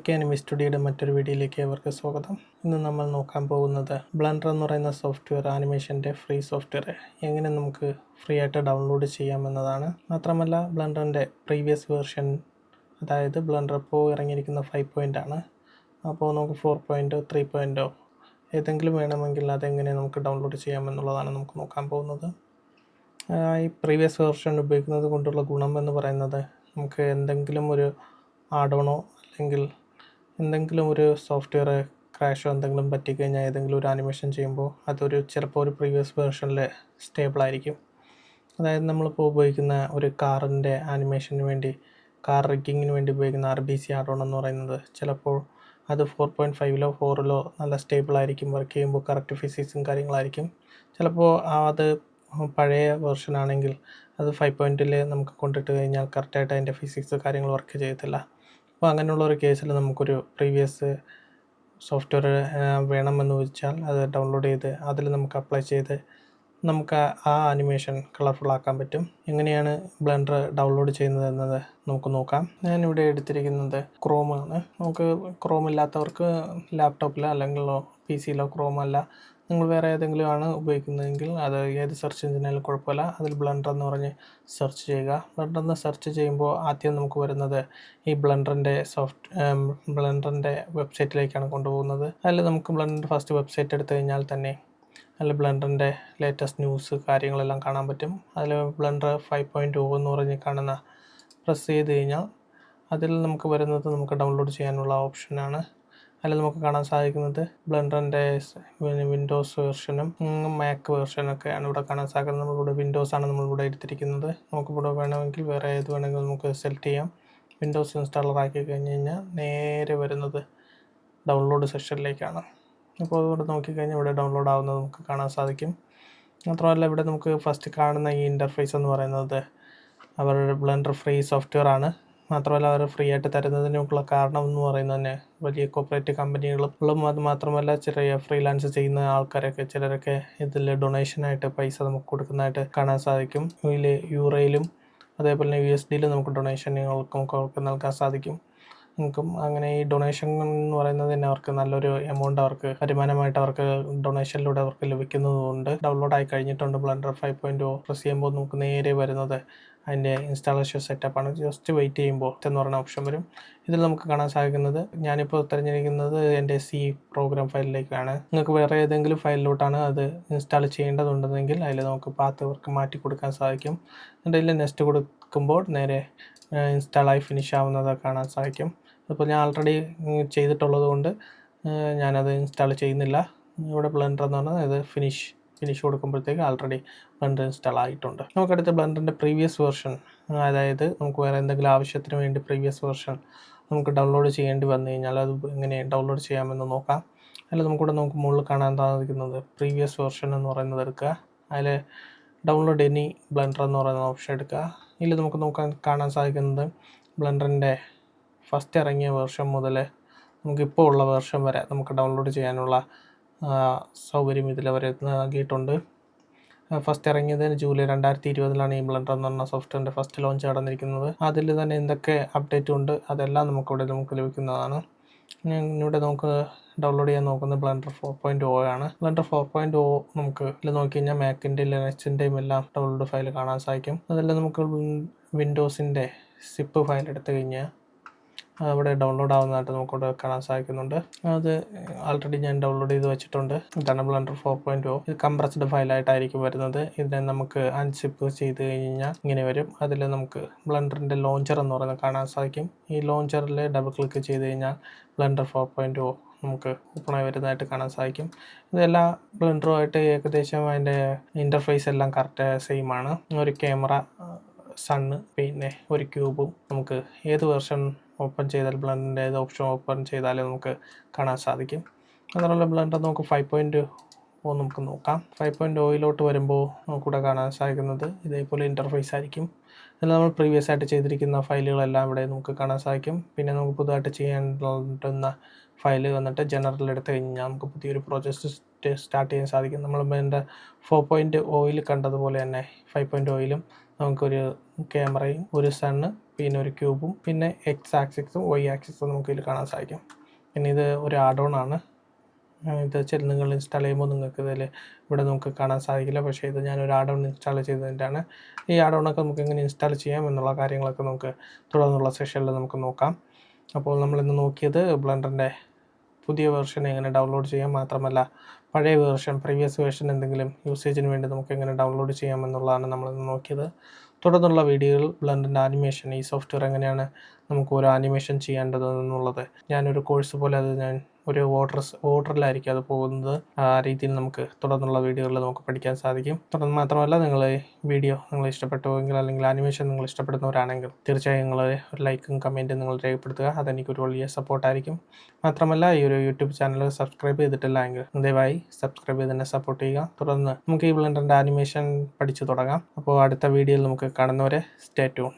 Okay, anime സ്റ്റുഡിയോയുടെ മറ്റൊരു വീഡിയോയിലേക്ക് അവർക്ക് സ്വാഗതം. ഇന്ന് നമ്മൾ നോക്കാൻ പോകുന്നത് ബ്ലെൻഡർ എന്ന് പറയുന്ന സോഫ്റ്റ്വെയർ, ആനിമേഷൻ്റെ ഫ്രീ സോഫ്റ്റ്വെയർ എങ്ങനെ നമുക്ക് ഫ്രീ ആയിട്ട് ഡൗൺലോഡ് ചെയ്യാമെന്നതാണ്. മാത്രമല്ല ബ്ലെൻഡറിൻ്റെ പ്രീവിയസ് വേർഷൻ, അതായത് ബ്ലെൻഡർ ഇപ്പോൾ ഇറങ്ങിയിരിക്കുന്ന 5 ആണ്. അപ്പോൾ നമുക്ക് 4 3 ഏതെങ്കിലും വേണമെങ്കിൽ അതെങ്ങനെ നമുക്ക് ഡൗൺലോഡ് ചെയ്യാമെന്നുള്ളതാണ് നമുക്ക് നോക്കാൻ പോകുന്നത്. ഈ പ്രീവിയസ് വേർഷൻ ഉപയോഗിക്കുന്നത് കൊണ്ടുള്ള ഗുണം എന്ന് പറയുന്നത്, നമുക്ക് എന്തെങ്കിലും ഒരു ആഡോണോ അല്ലെങ്കിൽ എന്തെങ്കിലും ഒരു സോഫ്റ്റ്വെയർ ക്രാഷോ എന്തെങ്കിലും പറ്റിക്കഴിഞ്ഞാൽ ഏതെങ്കിലും ഒരു ആനിമേഷൻ ചെയ്യുമ്പോൾ അതൊരു ചിലപ്പോൾ ഒരു പ്രീവിയസ് വേർഷനിൽ സ്റ്റേബിളായിരിക്കും. അതായത് നമ്മളിപ്പോൾ ഉപയോഗിക്കുന്ന ഒരു കാറിൻ്റെ ആനിമേഷന് വേണ്ടി, കാർ റിഗ്ഗിങ്ങിന് വേണ്ടി ഉപയോഗിക്കുന്ന RBC ആഡോൺ എന്ന് പറയുന്നത് ചിലപ്പോൾ അത് 4.5 4 നല്ല സ്റ്റേബിളായിരിക്കും, വർക്ക് ചെയ്യുമ്പോൾ കറക്റ്റ് ഫിസിക്സും കാര്യങ്ങളായിരിക്കും. ചിലപ്പോൾ അത് പഴയ വേർഷൻ ആണെങ്കിൽ അത് 5 നമുക്ക് കൊണ്ടിട്ട് കഴിഞ്ഞാൽ കറക്റ്റായിട്ട് അതിൻ്റെ ഫിസിക്സ് കാര്യങ്ങൾ വർക്ക് ചെയ്യത്തില്ല. അപ്പോൾ അങ്ങനെയുള്ള ഒരു കേസിൽ നമുക്കൊരു പ്രീവിയസ് സോഫ്റ്റ്വെയർ വേണമെന്ന് വെച്ചാൽ അത് ഡൗൺലോഡ് ചെയ്ത് അതിൽ നമുക്ക് അപ്ലൈ ചെയ്ത് നമുക്ക് ആ ആനിമേഷൻ കളർഫുൾ ആക്കാൻ പറ്റും. എങ്ങനെയാണ് ബ്ലെൻഡർ ഡൗൺലോഡ് ചെയ്യുന്നത് എന്നത് നമുക്ക് നോക്കാം. ഞാനിവിടെ എടുത്തിരിക്കുന്നത് ക്രോമാണ്. നമുക്ക് ക്രോം ഇല്ലാത്തവർക്ക് ലാപ്ടോപ്പിലോ അല്ലെങ്കിൽ PC-യിലോ ക്രോം അല്ല, നിങ്ങൾ വേറെ ഏതെങ്കിലും ആണ് ഉപയോഗിക്കുന്നതെങ്കിൽ അത് ഏത് സെർച്ച് എഞ്ചിനായാലും കുഴപ്പമില്ല, അതിൽ ബ്ലെൻഡർ എന്ന് പറഞ്ഞ് സെർച്ച് ചെയ്യുക. ബ്ലെൻഡർ എന്ന് സെർച്ച് ചെയ്യുമ്പോൾ ആദ്യം നമുക്ക് വരുന്നത് ഈ ബ്ലെൻഡറിൻ്റെ വെബ്സൈറ്റിലേക്കാണ് കൊണ്ടുപോകുന്നത്. അതിൽ നമുക്ക് ബ്ലെൻഡർ ഫസ്റ്റ് വെബ്സൈറ്റ് എടുത്തു കഴിഞ്ഞാൽ തന്നെ അതിൽ ബ്ലെൻഡറിൻ്റെ ലേറ്റസ്റ്റ് ന്യൂസ് കാര്യങ്ങളെല്ലാം കാണാൻ പറ്റും. അതിൽ ബ്ലെൻഡർ 5.0 എന്ന് പറഞ്ഞ് കാണുന്ന പ്രസ് ചെയ്ത് കഴിഞ്ഞാൽ അതിൽ നമുക്ക് വരുന്നത് നമുക്ക് ഡൗൺലോഡ് ചെയ്യാനുള്ള ഓപ്ഷനാണ്. അതിൽ നമുക്ക് കാണാൻ സാധിക്കുന്നത് ബ്ലെൻഡറിൻ്റെ വിൻഡോസ് വേർഷനും മാക് വേർഷനൊക്കെയാണ് ഇവിടെ കാണാൻ സാധിക്കുന്നത്. നമ്മളിവിടെ വിൻഡോസാണ് നമ്മളിവിടെ എടുത്തിരിക്കുന്നത്. നമുക്കിവിടെ വേണമെങ്കിൽ വേറെ ഏത് വേണമെങ്കിലും നമുക്ക് സെലക്ട് ചെയ്യാം. വിൻഡോസ് ഇൻസ്റ്റാളർ ആക്കി കഴിഞ്ഞ് കഴിഞ്ഞാൽ നേരെ വരുന്നത് ഡൗൺലോഡ് സെക്ഷനിലേക്കാണ്. അപ്പോൾ അതുകൊണ്ട് നോക്കിക്കഴിഞ്ഞാൽ ഇവിടെ ഡൗൺലോഡ് ആവുന്നത് നമുക്ക് കാണാൻ സാധിക്കും. മാത്രമല്ല ഇവിടെ നമുക്ക് ഫസ്റ്റ് കാണുന്ന ഈ ഇൻ്റർഫേസ് എന്ന് പറയുന്നത് അവരുടെ ബ്ലെൻഡർ ഫ്രീ സോഫ്റ്റ്വെയർ ആണ്. മാത്രമല്ല അവർ ഫ്രീ ആയിട്ട് തരുന്നതിനുള്ള കാരണം എന്ന് പറയുന്നത് തന്നെ വലിയ കോർപ്പറേറ്റ് കമ്പനികളും അത് മാത്രമല്ല ചെറിയ ഫ്രീലാൻസ് ചെയ്യുന്ന ആൾക്കാരൊക്കെ ചിലരൊക്കെ ഇതിൽ ഡൊണേഷനായിട്ട് പൈസ നമുക്ക് കൊടുക്കുന്നതായിട്ട് കാണാൻ സാധിക്കും. ഇതിൽ യൂറോയിലും അതേപോലെ തന്നെ USD-യിലും നമുക്ക് ഡൊണേഷനുകൾക്ക് നൽകാൻ സാധിക്കും. നമുക്കും അങ്ങനെ ഈ ഡൊണേഷൻ എന്ന് പറയുന്നത് തന്നെ അവർക്ക് നല്ലൊരു എമൗണ്ട് അവർക്ക് വരുമാനമായിട്ട് അവർക്ക് ഡൊണേഷനിലൂടെ അവർക്ക് ലഭിക്കുന്നതുകൊണ്ട് ഡൗൺലോഡ് ആയി കഴിഞ്ഞിട്ടുണ്ട്. ബ്ലെൻഡർ 5.0 പ്രസ് ചെയ്യുമ്പോൾ നമുക്ക് നേരെ വരുന്നത് അതിൻ്റെ ഇൻസ്റ്റാളേഷൻ സെറ്റപ്പാണ്. ജസ്റ്റ് വെയിറ്റ് ചെയ്യുമ്പോൾ എന്ന് പറയുന്ന ഓപ്ഷൻ വരും. ഇതിൽ നമുക്ക് കാണാൻ സാധിക്കുന്നത്, ഞാനിപ്പോൾ തിരഞ്ഞെടുക്കുന്നത് എൻ്റെ C പ്രോഗ്രാം ഫയലിലേക്കാണ്. നിങ്ങൾക്ക് വേറെ ഏതെങ്കിലും ഫയലിലോട്ടാണ് അത് ഇൻസ്റ്റാൾ ചെയ്യേണ്ടതുണ്ടെങ്കിൽ അതിൽ നമുക്ക് പാത്ത് അവർക്ക് മാറ്റി കൊടുക്കാൻ സാധിക്കും. എന്നിട്ട് ഇതിൽ നെക്സ്റ്റ് കൊടുക്കുമ്പോൾ നേരെ ഇൻസ്റ്റാളായി ഫിനിഷ് ആവുന്നത് കാണാൻ സാധിക്കും. അപ്പോൾ ഞാൻ ആൾറെഡി ചെയ്തിട്ടുള്ളത് കൊണ്ട് ഞാനത് ഇൻസ്റ്റാൾ ചെയ്യുന്നില്ല. ഇവിടെ ബ്ലെൻഡർ എന്ന് പറഞ്ഞാൽ ഇത് ഫിനിഷ് കൊടുക്കുമ്പോഴത്തേക്ക് ആൾറെഡി ബ്ലെൻഡർ ഇൻസ്റ്റാൾ ആയിട്ടുണ്ട്. നമുക്കടുത്ത് ബ്ലെൻഡറിൻ്റെ പ്രീവിയസ് വേർഷൻ, അതായത് നമുക്ക് വേറെ എന്തെങ്കിലും ആവശ്യത്തിന് വേണ്ടി പ്രീവിയസ് വേർഷൻ നമുക്ക് ഡൗൺലോഡ് ചെയ്യേണ്ടി വന്നു കഴിഞ്ഞാൽ അത് എങ്ങനെ ഡൗൺലോഡ് ചെയ്യാമെന്ന് നോക്കാം. അതിൽ നമുക്കിവിടെ നമുക്ക് മുകളിൽ കാണാൻ സാധിക്കുന്നത് പ്രീവിയസ് വേർഷൻ എന്ന് പറയുന്നത് എടുക്കുക. അതിൽ ഡൗൺലോഡ് എനി ബ്ലെൻഡർ എന്ന് പറയുന്ന ഓപ്ഷൻ എടുക്കുക. ഇതിൽ നമുക്ക് കാണാൻ സാധിക്കുന്നത് ബ്ലെൻഡറിൻ്റെ ഫസ്റ്റ് ഇറങ്ങിയ വേർഷൻ മുതൽ നമുക്കിപ്പോൾ ഉള്ള വേർഷൻ വരെ നമുക്ക് ഡൗൺലോഡ് ചെയ്യാനുള്ള സൗകര്യം ഇതിൽ അവർ നൽകിയിട്ടുണ്ട്. ഫസ്റ്റ് ഇറങ്ങിയത് ജൂലൈ 2020 ഈ ബ്ലെൻഡർ എന്ന് പറഞ്ഞ സോഫ്റ്റ്വെയറിൻ്റെ ഫസ്റ്റ് ലോഞ്ച് നടന്നിരിക്കുന്നത്. അതിൽ തന്നെ എന്തൊക്കെ അപ്ഡേറ്റ് ഉണ്ട് അതെല്ലാം നമുക്ക് ലഭിക്കുന്നതാണ്. ഇവിടെ നമുക്ക് ഡൗൺലോഡ് ചെയ്യാൻ നോക്കുന്നത് ബ്ലെൻഡർ 4.0 ആണ്. ബ്ലെൻഡർ 4.0 നമുക്ക് ഇതിൽ നോക്കി കഴിഞ്ഞാൽ മാക്കിൻ്റെയും ലിനക്സിൻ്റെയും എല്ലാം ഡൗൺലോഡ് ഫയൽ കാണാൻ സാധിക്കും. അതെല്ലാം നമുക്ക് വിൻഡോസിൻ്റെ സിപ്പ് ഫയൽ എടുത്തു കഴിഞ്ഞാൽ അവിടെ ഡൗൺലോഡ് ആവുന്നതായിട്ട് നമുക്കിവിടെ കാണാൻ സാധിക്കുന്നുണ്ട്. അത് ആൾറെഡി ഞാൻ ഡൗൺലോഡ് ചെയ്ത് വെച്ചിട്ടുണ്ട്. ഇതാണ് ബ്ലെൻഡർ 4.0. ഇത് കംപ്രസ്ഡ് ഫയലായിട്ടായിരിക്കും വരുന്നത്. ഇതിനെ നമുക്ക് അൺസിപ്പ് ചെയ്ത് കഴിഞ്ഞാൽ ഇങ്ങനെ വരും. അതിൽ നമുക്ക് ബ്ലെൻഡറിൻ്റെ ലോഞ്ചർ എന്ന് പറയുന്നത് കാണാൻ സാധിക്കും. ഈ ലോഞ്ചറിൽ ഡബിൾ ക്ലിക്ക് ചെയ്ത് കഴിഞ്ഞാൽ ബ്ലെൻഡർ 4.0 നമുക്ക് ഓപ്പണായി വരുന്നതായിട്ട് കാണാൻ സാധിക്കും. ഇതെല്ലാം ബ്ലെൻഡറുമായിട്ട് ഏകദേശം അതിൻ്റെ ഇൻ്റർഫേസ് എല്ലാം കറക്റ്റ് സെയിം ആണ്. ഒരു ക്യാമറ, സണ്ണ്, പിന്നെ ഒരു ക്യൂബും നമുക്ക് ഏത് വേർഷൻ ഓപ്പൺ ചെയ്താൽ ബ്ലെൻഡറിൻ്റെ ഏത് ഓപ്ഷൻ ഓപ്പൺ ചെയ്താലും നമുക്ക് കാണാൻ സാധിക്കും. അതുപോലെ ബ്ലെൻഡർ നമുക്ക് 5.0 നമുക്ക് നോക്കാം. 5.0 വരുമ്പോൾ നമുക്കിവിടെ കാണാൻ സാധിക്കുന്നത് ഇതേപോലെ ഇൻ്റർഫേസ് ആയിരിക്കും. ഇതിൽ നമ്മൾ പ്രീവിയസ് ആയിട്ട് ചെയ്തിരിക്കുന്ന ഫയലുകളെല്ലാം ഇവിടെ നമുക്ക് കാണാൻ സാധിക്കും. പിന്നെ നമുക്ക് പുതുതായിട്ട് ചെയ്യാൻ ഫയൽ വന്നിട്ട് ജനറൽ എടുത്തു കഴിഞ്ഞാൽ നമുക്ക് പുതിയൊരു പ്രോജക്റ്റ് സ്റ്റാർട്ട് ചെയ്യാൻ സാധിക്കും. നമ്മൾ എൻ്റെ 4.0 കണ്ടതുപോലെ തന്നെ 5.0 നമുക്കൊരു ക്യാമറയും ഒരു സണ്ണ് പിന്നെ ഒരു ക്യൂബും പിന്നെ എക്സ് ആക്സിസും വൈ ആക്സിസും നമുക്ക് ഇതിൽ കാണാൻ സാധിക്കും. പിന്നെ ഇത് ഒരു ആഡോൺ ആണ്. ഇത് നിങ്ങൾ ഇൻസ്റ്റാൾ ചെയ്യുമ്പോൾ നിങ്ങൾക്ക് ഇവിടെ നമുക്ക് കാണാൻ സാധിക്കില്ല. പക്ഷേ ഇത് ഞാനൊരു ആഡോൺ ഇൻസ്റ്റാൾ ചെയ്തതിൻ്റെയാണ്. ഈ ആഡോണൊക്കെ നമുക്ക് എങ്ങനെ ഇൻസ്റ്റാൾ ചെയ്യാം എന്നുള്ള കാര്യങ്ങളൊക്കെ നമുക്ക് തുടർന്നുള്ള സെഷനിൽ നമുക്ക് നോക്കാം. അപ്പോൾ നമ്മളിന്ന് നോക്കിയത് ബ്ലെൻഡറിൻ്റെ പുതിയ വെർഷൻ എങ്ങനെ ഡൗൺലോഡ് ചെയ്യാം, മാത്രമല്ല പഴയ പ്രീവിയസ് വേർഷൻ എന്തെങ്കിലും യൂസേജിന് വേണ്ടി നമുക്ക് എങ്ങനെ ഡൗൺലോഡ് ചെയ്യാം എന്നുള്ളതാണ് നമ്മളിന്ന് നോക്കിയത്. തുടർന്നുള്ള വീഡിയോയിൽ ബ്ലെൻഡറിൻ്റെ ആനിമേഷൻ, ഈ സോഫ്റ്റ്വെയർ എങ്ങനെയാണ് നമുക്ക് ഓരോ ആനിമേഷൻ ചെയ്യേണ്ടത് എന്നുള്ളത് ഞാനൊരു കോഴ്സ് പോലെ ഞാൻ ഒരു ഓർഡറിലായിരിക്കും അത് പോകുന്നത്. ആ രീതിയിൽ നമുക്ക് തുടർന്നുള്ള വീഡിയോകളിൽ നമുക്ക് പഠിക്കാൻ സാധിക്കും. തുടർന്ന് മാത്രമല്ല, വീഡിയോ നിങ്ങൾ ഇഷ്ടപ്പെട്ടുവെങ്കിൽ അല്ലെങ്കിൽ ആനിമേഷൻ നിങ്ങൾ ഇഷ്ടപ്പെടുന്നവരാണെങ്കിൽ തീർച്ചയായും നിങ്ങൾ ഒരു ലൈക്കും കമൻറ്റും നിങ്ങൾ രേഖപ്പെടുത്തുക. അതെനിക്കൊരു വലിയ സപ്പോർട്ടായിരിക്കും. മാത്രമല്ല, ഈ ഒരു യൂട്യൂബ് ചാനൽ സബ്സ്ക്രൈബ് ചെയ്തിട്ടില്ല എങ്കിൽ ദയവായി സബ്സ്ക്രൈബ് ചെയ്ത് തന്നെ സപ്പോർട്ട് ചെയ്യുക. തുടർന്ന് നമുക്ക് ഈ ബ്ലെൻഡറിൻ്റെ ആനിമേഷൻ പഠിച്ചു തുടങ്ങാം. അപ്പോൾ അടുത്ത വീഡിയോയിൽ നമുക്ക് കാണുന്നവരെ സ്റ്റേ ട്യൂൺ.